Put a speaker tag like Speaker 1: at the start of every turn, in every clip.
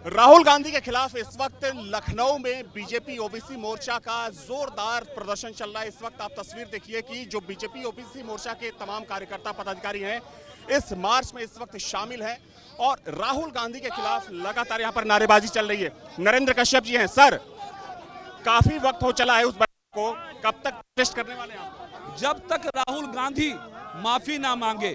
Speaker 1: राहुल गांधी के खिलाफ इस वक्त लखनऊ में बीजेपी ओबीसी मोर्चा का जोरदार प्रदर्शन चल रहा है। इस वक्त आप तस्वीर देखिए कि जो बीजेपी ओबीसी मोर्चा के तमाम कार्यकर्ता पदाधिकारी हैं इस मार्च में इस वक्त शामिल हैं और राहुल गांधी के खिलाफ लगातार यहां पर नारेबाजी चल रही है। नरेंद्र कश्यप जी हैं। सर, काफी वक्त हो चला है उस बैठक को, कब तक प्रोटेस्ट करने वाले हैं आप?
Speaker 2: जब तक राहुल गांधी माफी ना मांगे,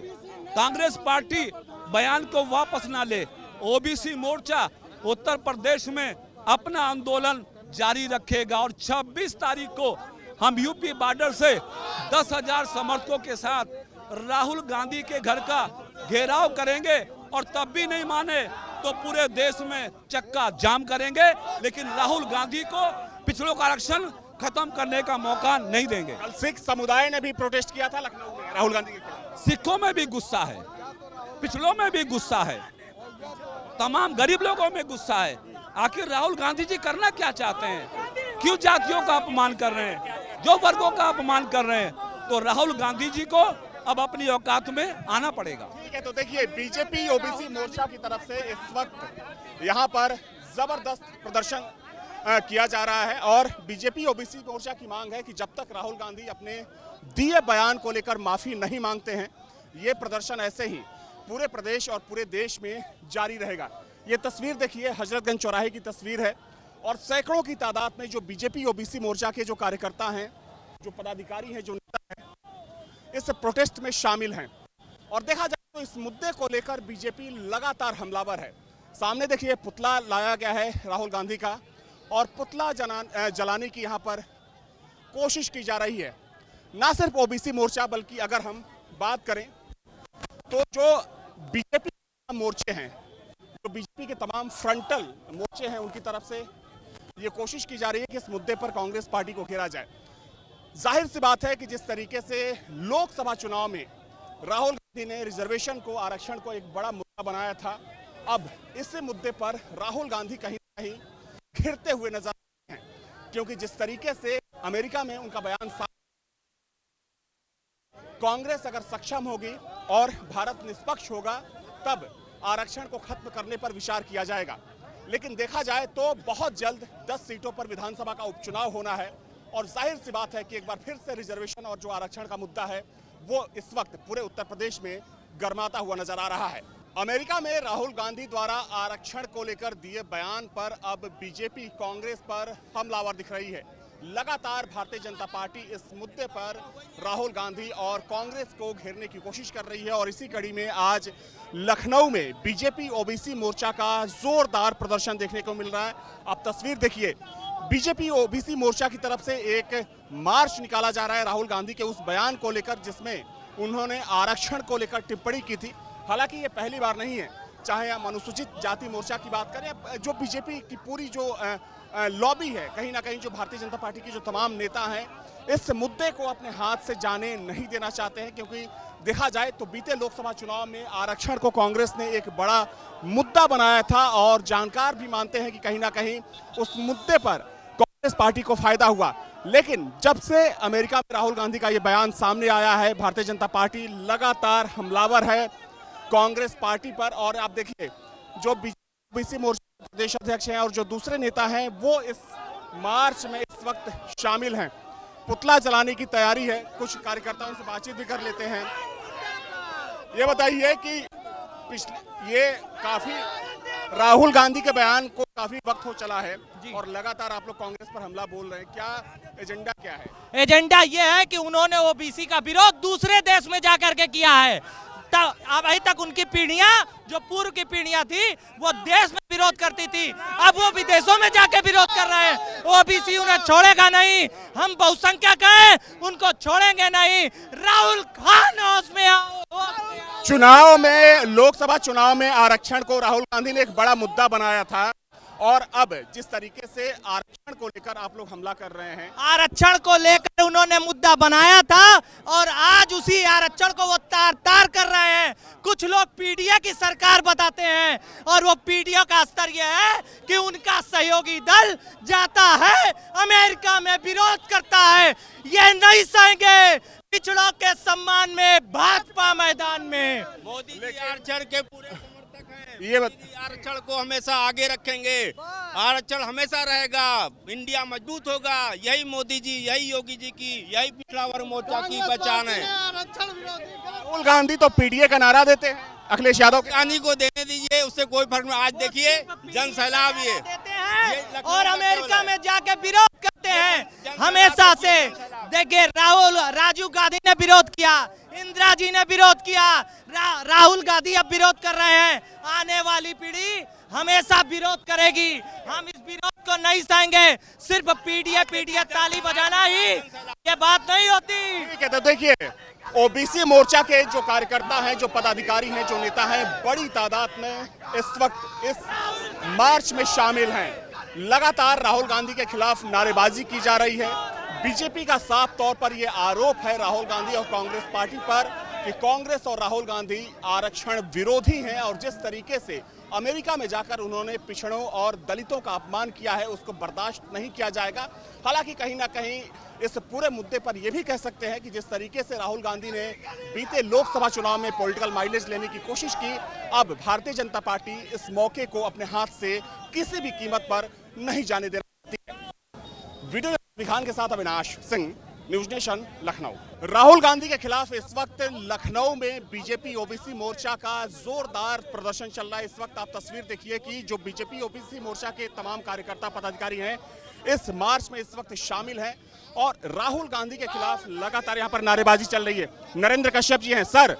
Speaker 2: कांग्रेस पार्टी बयान को वापस ना ले, ओबीसी मोर्चा उत्तर प्रदेश में अपना आंदोलन जारी रखेगा और 26 तारीख को हम यूपी बॉर्डर से 10,000 समर्थकों के साथ राहुल गांधी के घर का घेराव करेंगे और तब भी नहीं माने तो पूरे देश में चक्का जाम करेंगे, लेकिन राहुल गांधी को पिछड़ों का आरक्षण खत्म करने का मौका नहीं देंगे।
Speaker 1: कल सिख समुदाय ने भी प्रोटेस्ट किया था लखनऊ में राहुल गांधी के खिलाफ।
Speaker 2: सिखों में भी गुस्सा है, पिछड़ों में भी गुस्सा है, तमाम गरीब लोगों में गुस्सा है। आखिर राहुल गांधी जी करना क्या चाहते हैं? क्यों जातियों का अपमान कर रहे हैं, जो वर्गों का अपमान कर रहे हैं? तो राहुल गांधी जी को अब अपनी औकात में आना पड़ेगा।
Speaker 1: ठीक है, तो देखिए बीजेपी ओबीसी मोर्चा की तरफ से इस वक्त यहाँ पर जबरदस्त प्रदर्शन किया जा रहा है और बीजेपी ओबीसी मोर्चा की मांग है कि जब तक राहुल गांधी अपने दिए बयान को लेकर माफी नहीं मांगते हैं, ये प्रदर्शन ऐसे ही पूरे प्रदेश और पूरे देश में जारी रहेगा। ये तस्वीर देखिए हजरतगंज चौराहे की तस्वीर है और सैकड़ों की तादाद में जो बीजेपी ओबीसी मोर्चा के जो कार्यकर्ता हैं, जो पदाधिकारी हैं, जो नेता हैं, इस प्रोटेस्ट में शामिल हैं। और देखा जाए तो इस मुद्दे को लेकर बीजेपी लगातार हमलावर है। सामने देखिए पुतला लाया गया है राहुल गांधी का और पुतला जलाने की यहाँ पर कोशिश की जा रही है। ना सिर्फ ओबीसी मोर्चा बल्कि अगर हम बात करें तो जो बीजेपी मोर्चे हैं, जो बीजेपी के तमाम फ्रंटल मोर्चे हैं, उनकी तरफ से ये कोशिश की जा रही है कि इस मुद्दे पर कांग्रेस पार्टी को घेरा जाए। जाहिर सी बात है कि जिस तरीके से लोकसभा चुनाव में राहुल गांधी ने रिजर्वेशन को, आरक्षण को एक बड़ा मुद्दा बनाया था, अब इस मुद्दे पर राहुल गांधी कहीं ना कहीं घिरते हुए नजर आते हैं, क्योंकि जिस तरीके से अमेरिका में उनका बयान कांग्रेस अगर सक्षम होगी और भारत निष्पक्ष होगा तब आरक्षण को खत्म करने पर विचार किया जाएगा। लेकिन देखा जाए तो बहुत जल्द 10 सीटों पर विधानसभा का उपचुनाव होना है और जाहिर सी बात है कि एक बार फिर से रिजर्वेशन और जो आरक्षण का मुद्दा है वो इस वक्त पूरे उत्तर प्रदेश में गर्माता हुआ नजर आ रहा है। अमेरिका में राहुल गांधी द्वारा आरक्षण को लेकर दिए बयान पर अब बीजेपी कांग्रेस पर हमलावर दिख रही है। लगातार भारतीय जनता पार्टी इस मुद्दे पर राहुल गांधी और कांग्रेस को घेरने की कोशिश कर रही है और इसी कड़ी में आज लखनऊ में बीजेपी ओबीसी मोर्चा का जोरदार प्रदर्शन देखने को मिल रहा है। आप तस्वीर देखिए, बीजेपी ओबीसी मोर्चा की तरफ से एक मार्च निकाला जा रहा है राहुल गांधी के उस बयान को लेकर जिसमें उन्होंने आरक्षण को लेकर टिप्पणी की थी। हालांकि ये पहली बार नहीं है, चाहे हम अनुसूचित जाति मोर्चा की बात करें, जो बीजेपी की पूरी जो लॉबी है, कहीं ना कहीं जो भारतीय जनता पार्टी के जो तमाम नेता हैं इस मुद्दे को अपने हाथ से जाने नहीं देना चाहते हैं, क्योंकि देखा जाए तो बीते लोकसभा चुनाव में आरक्षण को कांग्रेस ने एक बड़ा मुद्दा बनाया था और जानकार भी मानते हैं कि कहीं ना कहीं उस मुद्दे पर कांग्रेस पार्टी को फायदा हुआ। लेकिन जब से अमेरिका में राहुल गांधी का ये बयान सामने आया है, भारतीय जनता पार्टी लगातार हमलावर है कांग्रेस पार्टी पर। और आप देखिए जो बीजेपी मोर्चा प्रदेश अध्यक्ष हैं और जो दूसरे नेता हैं वो इस मार्च में इस वक्त शामिल हैं। पुतला जलाने की तैयारी है, कुछ कार्यकर्ताओं से बातचीत भी कर लेते हैं। ये बताइए कि ये काफी राहुल गांधी के बयान को काफी वक्त हो चला है और लगातार आप लोग कांग्रेस पर हमला बोल रहे हैं, क्या एजेंडा क्या है?
Speaker 3: एजेंडा ये है कि उन्होंने ओबीसी का विरोध दूसरे देश में जाकर के किया है। अभी तक उनकी पीढ़ियां, जो पूर्व की पीढ़ियां थी, वो देश में विरोध करती थी, अब वो विदेशों में जाके विरोध कर रहे हैं। ओबीसी उन्हें छोड़ेगा नहीं, हम बहुसंख्यक हैं, उनको छोड़ेंगे नहीं। राहुल खान होश में आओ।
Speaker 1: चुनाव में, लोकसभा चुनाव में आरक्षण को राहुल गांधी ने एक बड़ा मुद्दा बनाया था और अब जिस तरीके से आरक्षण को लेकर आप लोग हमला कर रहे हैं,
Speaker 3: आरक्षण को लेकर उन्होंने मुद्दा बनाया था और आज उसी आरक्षण को वो तार तार कर रहे हैं। कुछ लोग पीडीए की सरकार बताते हैं और वो पीडीए का स्तर यह है कि उनका सहयोगी दल जाता है अमेरिका में, विरोध करता है। ये नहीं सहेंगे पिछड़ों के सम्मान में भाजपा मैदान में।
Speaker 4: मोदी जी आरक्षण के पूरे
Speaker 1: ये
Speaker 4: आरक्षण को हमेशा आगे रखेंगे, आरक्षण हमेशा रहेगा, इंडिया मजबूत होगा। यही मोदी जी, यही योगी जी की, यही पिछड़ा वर्ग मोर्चा की पहचान है।
Speaker 1: राहुल गांधी तो पीडीए का नारा देते हैं, अखिलेश यादव
Speaker 4: गांधी को देने दीजिए, उससे कोई फर्क नहीं। आज देखिए जन सैलाब ये
Speaker 3: देते हैं और अमेरिका में जाके विरोध करते हैं हमेशा से। देखिए राजीव गांधी ने विरोध किया, इंदिरा जी ने विरोध किया, राहुल गांधी अब विरोध कर रहे हैं। आने वाली पीढ़ी हमेशा विरोध करेगी, हम इस विरोध को नहीं सहेंगे। सिर्फ पीडीए ताली बजाना ही ये बात नहीं होती।
Speaker 1: ठीक है, तो देखिए ओबीसी मोर्चा के जो कार्यकर्ता हैं, जो पदाधिकारी हैं, जो नेता हैं, बड़ी तादाद में इस वक्त इस मार्च में शामिल हैं। लगातार राहुल गांधी के खिलाफ नारेबाजी की जा रही है। बीजेपी का साफ तौर पर यह आरोप है राहुल गांधी और कांग्रेस पार्टी पर कि कांग्रेस और राहुल गांधी आरक्षण विरोधी हैं और जिस तरीके से अमेरिका में जाकर उन्होंने पिछड़ों और दलितों का अपमान किया है उसको बर्दाश्त नहीं किया जाएगा। हालांकि कहीं ना कहीं इस पूरे मुद्दे पर यह भी कह सकते हैं कि जिस तरीके से राहुल गांधी ने बीते लोकसभा चुनाव में पॉलिटिकल माइलेज लेने की कोशिश की, अब भारतीय जनता पार्टी इस मौके को अपने हाथ से किसी भी कीमत पर नहीं जाने देना चाहती है। वीडियो विखान के साथ अविनाश सिंह, न्यूज नेशन, लखनऊ। राहुल गांधी के खिलाफ इस वक्त लखनऊ में बीजेपी ओबीसी मोर्चा का जोरदार प्रदर्शन चल रहा है। इस वक्त आप तस्वीर देखिए कि जो बीजेपी ओबीसी मोर्चा के तमाम कार्यकर्ता पदाधिकारी हैं इस मार्च में इस वक्त शामिल हैं और राहुल गांधी के खिलाफ लगातार यहां पर नारेबाजी चल रही है। नरेंद्र कश्यप जी हैं। सर,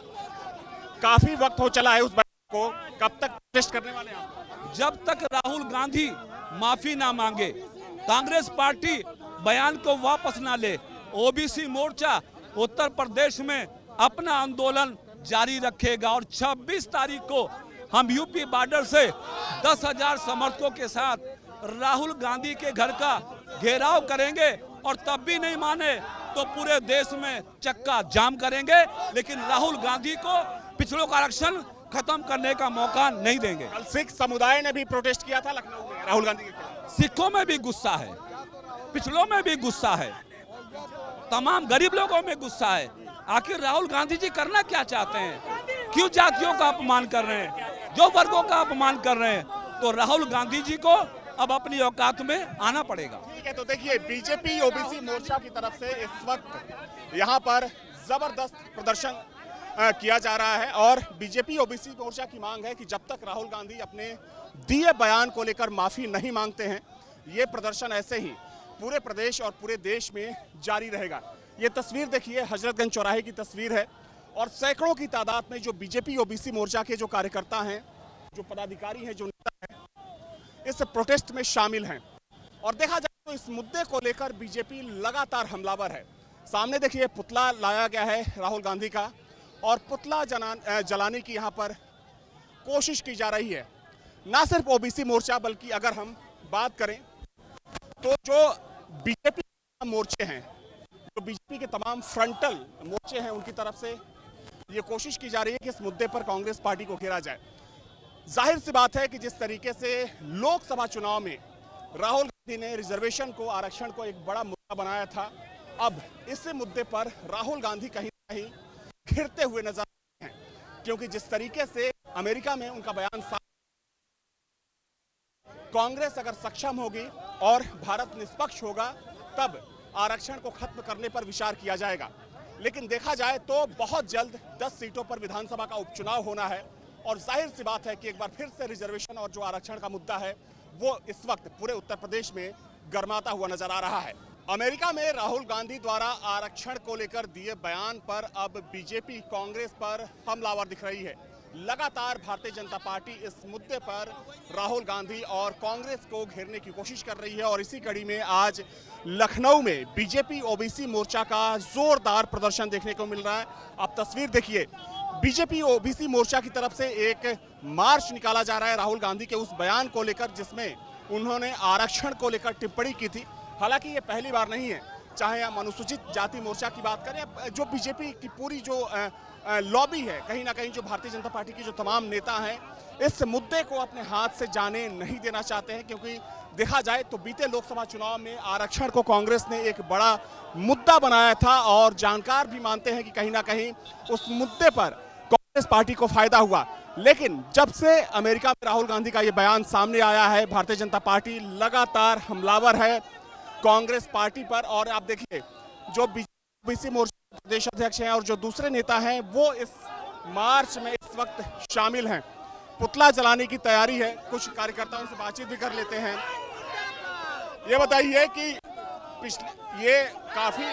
Speaker 1: काफी वक्त हो चला है उस बयान को, कब तक प्रोटेस्ट करने वाले हैं?
Speaker 2: जब तक राहुल गांधी माफी ना मांगे, कांग्रेस पार्टी बयान को वापस ना ले, ओबीसी मोर्चा उत्तर प्रदेश में अपना आंदोलन जारी रखेगा और 26 तारीख को हम यूपी बॉर्डर से 10,000 समर्थकों के साथ राहुल गांधी के घर का घेराव करेंगे और तब भी नहीं माने तो पूरे देश में चक्का जाम करेंगे, लेकिन राहुल गांधी को पिछड़ों का आरक्षण खत्म करने का मौका नहीं देंगे।
Speaker 1: कल सिख समुदाय ने भी प्रोटेस्ट किया था लखनऊ में राहुल गांधी के खिलाफ।
Speaker 2: सिखों में भी गुस्सा है, पिछड़ों में भी गुस्सा है, तमाम गरीब लोगों में गुस्सा है। आखिर राहुल गांधी जी करना क्या चाहते हैं? क्यों जातियों का अपमान कर रहे हैं, जो वर्गों का अपमान कर रहे हैं? तो राहुल गांधी जी को अब अपनी औकात में आना पड़ेगा।
Speaker 1: ठीक है, तो देखिए बीजेपी ओबीसी मोर्चा की तरफ से इस वक्त यहाँ पर जबरदस्त प्रदर्शन किया जा रहा है और बीजेपी ओबीसी मोर्चा की मांग है कि जब तक राहुल गांधी अपने दिए बयान को लेकर माफी नहीं मांगते हैं, ये प्रदर्शन ऐसे ही पूरे प्रदेश और पूरे देश में जारी रहेगा। ये तस्वीर देखिए हजरतगंज चौराहे की तस्वीर है और सैकड़ों की तादाद में जो बीजेपी ओबीसी मोर्चा के जो कार्यकर्ता हैं, जो पदाधिकारी हैं, जो नेता हैं, इस प्रोटेस्ट में शामिल हैं। और देखा जाए तो इस मुद्दे को लेकर बीजेपी लगातार हमलावर है। सामने देखिए पुतला लाया गया है राहुल गांधी का और पुतला जलाने की यहाँ पर कोशिश की जा रही है। ना सिर्फ ओबीसी मोर्चा बल्कि अगर हम बात करें तो जो बीजेपी मोर्चे हैं, जो बीजेपी के तमाम फ्रंटल मोर्चे हैं, उनकी तरफ से ये कोशिश की जा रही है कि इस मुद्दे पर कांग्रेस पार्टी को घेरा जाए। जाहिर सी बात है कि जिस तरीके से लोकसभा चुनाव में राहुल गांधी ने रिजर्वेशन को, आरक्षण को एक बड़ा मुद्दा बनाया था, अब इस मुद्दे पर राहुल गांधी कहीं ना कहीं घिरते हुए नजर आते हैं, क्योंकि जिस तरीके से अमेरिका में उनका बयान साफ, कांग्रेस अगर सक्षम होगी और भारत निष्पक्ष होगा तब आरक्षण को खत्म करने पर विचार किया जाएगा। लेकिन देखा जाए तो बहुत जल्द 10 सीटों पर विधानसभा का उपचुनाव होना है और जाहिर सी बात है कि एक बार फिर से रिजर्वेशन और जो आरक्षण का मुद्दा है वो इस वक्त पूरे उत्तर प्रदेश में गर्माता हुआ नजर आ रहा है। अमेरिका में राहुल गांधी द्वारा आरक्षण को लेकर दिए बयान पर अब बीजेपी कांग्रेस पर हमलावर दिख रही है। लगातार भारतीय जनता पार्टी इस मुद्दे पर राहुल गांधी और कांग्रेस को घेरने की कोशिश कर रही है और इसी कड़ी में आज लखनऊ में बीजेपी ओबीसी मोर्चा का जोरदार प्रदर्शन देखने को मिल रहा है। आप तस्वीर देखिए, बीजेपी ओबीसी मोर्चा की तरफ से एक मार्च निकाला जा रहा है राहुल गांधी के उस बयान को लेकर जिसमें उन्होंने आरक्षण को लेकर टिप्पणी की थी। हालांकि ये पहली बार नहीं है, चाहे हम अनुसूचित जाति मोर्चा की बात करें, जो बीजेपी की पूरी जो लॉबी है, कहीं ना कहीं जो भारतीय जनता पार्टी के जो तमाम नेता हैं इस मुद्दे को अपने हाथ से जाने नहीं देना चाहते हैं, क्योंकि देखा जाए तो बीते लोकसभा चुनाव में आरक्षण को कांग्रेस ने एक बड़ा मुद्दा बनाया था और जानकार भी मानते हैं कि कहीं ना कहीं उस मुद्दे पर कांग्रेस पार्टी को फायदा हुआ। लेकिन जब से अमेरिका में राहुल गांधी का ये बयान सामने आया है, भारतीय जनता पार्टी लगातार हमलावर है कांग्रेस पार्टी पर। और आप देखिए, जो बीसी मोर्चा प्रदेश अध्यक्ष हैं और जो दूसरे नेता हैं, वो इस मार्च में इस वक्त शामिल हैं। पुतला जलाने की तैयारी है। कुछ कार्यकर्ताओं से बातचीत भी कर लेते हैं। ये बताइए कि ये काफी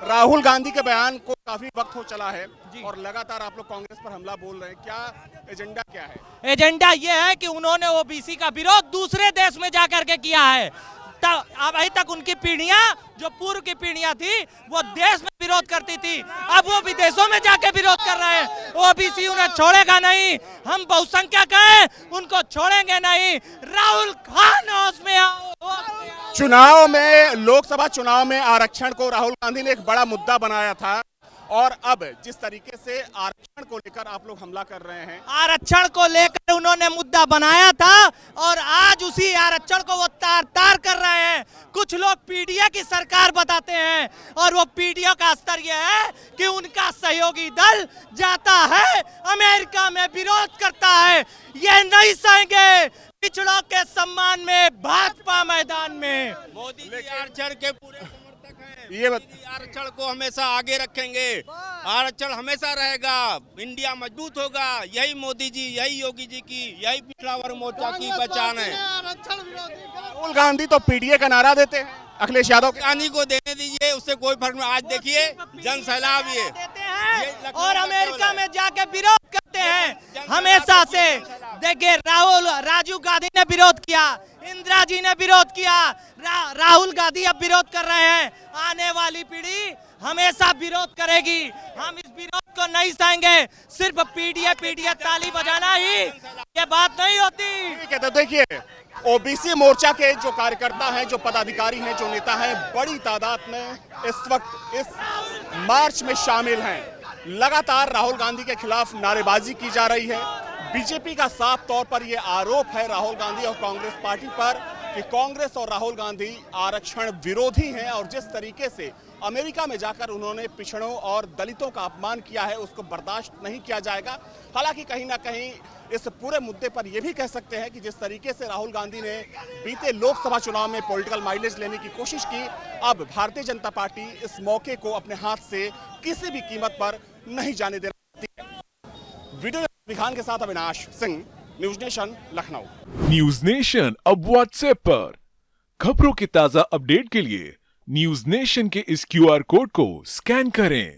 Speaker 1: राहुल गांधी के बयान को काफी वक्त हो चला है और लगातार आप लोग कांग्रेस पर हमला बोल रहे हैं, क्या एजेंडा क्या है?
Speaker 3: एजेंडा ये है कि उन्होंने ओबीसी का विरोध दूसरे देश में जाकर के किया है। अभी तक उनकी पीढ़ियां, जो पूर्व की पीढ़ियां थी, वो देश में विरोध करती थी, अब वो विदेशों में जाके विरोध कर रहे हैं। ओबीसी उन्हें छोड़ेगा नहीं, हम बहुसंख्यक हैं, उनको छोड़ेंगे नहीं। राहुल खान होश में आओ।
Speaker 1: चुनाव में, लोकसभा चुनाव में आरक्षण को राहुल गांधी ने एक बड़ा मुद्दा बनाया था और अब जिस तरीके से आरक्षण को लेकर आप लोग हमला कर रहे हैं,
Speaker 3: आरक्षण को लेकर उन्होंने मुद्दा बनाया था और आज उसी आरक्षण को वो तार तार कर रहे हैं। कुछ लोग पीडीए की सरकार बताते हैं और वो पीडीए का स्तर ये है कि उनका सहयोगी दल जाता है अमेरिका में, विरोध करता है। ये नहीं सहेंगे पिछड़ों के सम्मान में भाजपा मैदान में।
Speaker 4: मोदी जी आरक्षण के पूरे समर्थक हैं।
Speaker 1: ये
Speaker 4: आरक्षण को हमेशा आगे रखेंगे, आरक्षण हमेशा रहेगा, इंडिया मजबूत होगा। यही मोदी जी, यही योगी जी की, यही पिछड़ा वर्ग मोर्चा की पहचान है।
Speaker 1: राहुल गांधी तो पीडीए का नारा देते हैं, अखिलेश यादव के
Speaker 4: गांधी को देने दीजिए, उससे कोई फर्क नहीं। आज देखिए जन सैलाब ये
Speaker 3: देते हैं और अमेरिका में जाके विरोध करते हैं हमेशा से। देखिए, राजीव गांधी ने विरोध किया, इंदिरा जी ने विरोध किया, राहुल गांधी अब विरोध कर रहे हैं। आने वाली पीढ़ी हमेशा विरोध करेगी। हम इस विरोध को नहीं सहेंगे। सिर्फ पीडीए ताली बजाना ही ये बात नहीं होती।
Speaker 1: ठीक है, तो देखिए, ओबीसी मोर्चा के जो कार्यकर्ता हैं, जो पदाधिकारी हैं, जो नेता हैं, बड़ी तादाद में इस वक्त इस मार्च में शामिल हैं। लगातार राहुल गांधी के खिलाफ नारेबाजी की जा रही है। बीजेपी का साफ तौर पर यह आरोप है राहुल गांधी और कांग्रेस पार्टी पर कि कांग्रेस और राहुल गांधी आरक्षण विरोधी हैं और जिस तरीके से अमेरिका में जाकर उन्होंने पिछड़ों और दलितों का अपमान किया है, उसको बर्दाश्त नहीं किया जाएगा। हालांकि कहीं ना कहीं इस पूरे मुद्दे पर यह भी कह सकते हैं कि जिस तरीके से राहुल गांधी ने बीते लोकसभा चुनाव में पॉलिटिकल माइलेज लेने की कोशिश की, अब भारतीय जनता पार्टी इस मौके को अपने हाथ से किसी भी कीमत पर नहीं जाने देना चाहती है। वीडियो विखान के साथ Avinash Singh, news nation, Lucknow.
Speaker 5: News nation अब व्हाट्सएप पर खबरों के ताजा अपडेट के लिए न्यूज नेशन के इस QR कोड को स्कैन करें।